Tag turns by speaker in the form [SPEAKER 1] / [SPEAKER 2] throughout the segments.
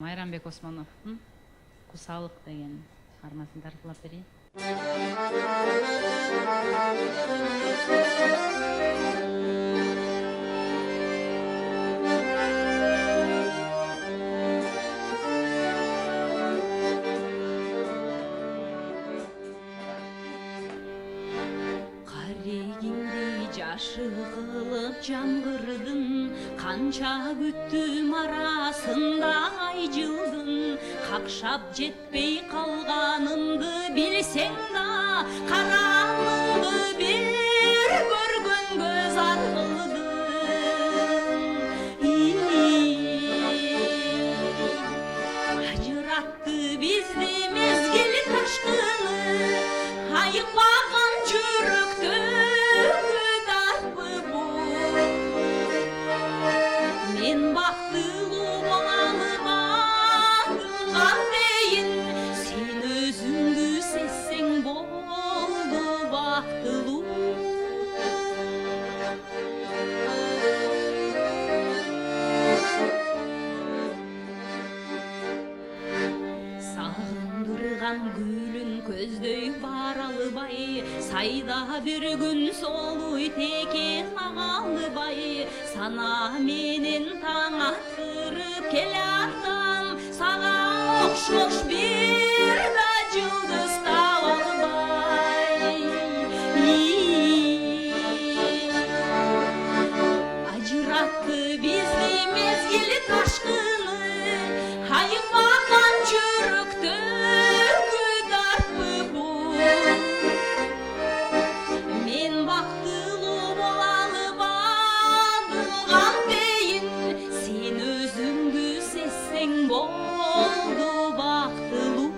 [SPEAKER 1] Майрамбек Осмоновдун «Кусалык» деген чыгармасын таркылап берейин. Жашы кылып жамгырдын, канча күттүм арасында ай жылдын. Какшап жетпей калганымды билсең да, караңымды бир көргөн көз аркылдын. Ажыратты бизди мезгил ташкыны, айыкпаган жүрөктө мен бактылуу болалы батылган дейин, сен өзүңдү сезсең болду бактылуу. Сагындырган гүлүн көздөй бара албай, сайда бир күн солуй текен ага албай, сана менен таң аттырып келе атам, сага окшош бир да жылдыз таба албай. Ажыратты бизди мезгил ташкыны, айыкпаган жүрөктө болду бактылуу.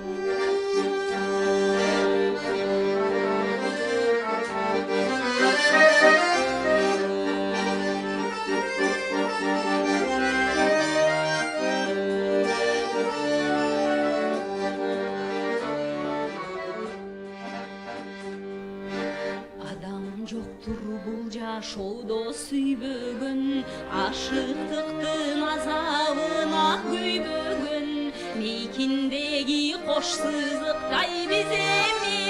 [SPEAKER 1] Адам жоктур бул жашоодо сүйбөгөн, ашыктыктын азабына күйбөгөн. Мейкиндеги кош сызыктай биз эми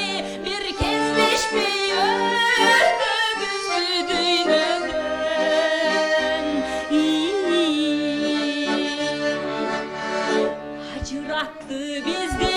[SPEAKER 1] бир кездешпей өтөбүз дүйнөдөн. Ажыратты бизди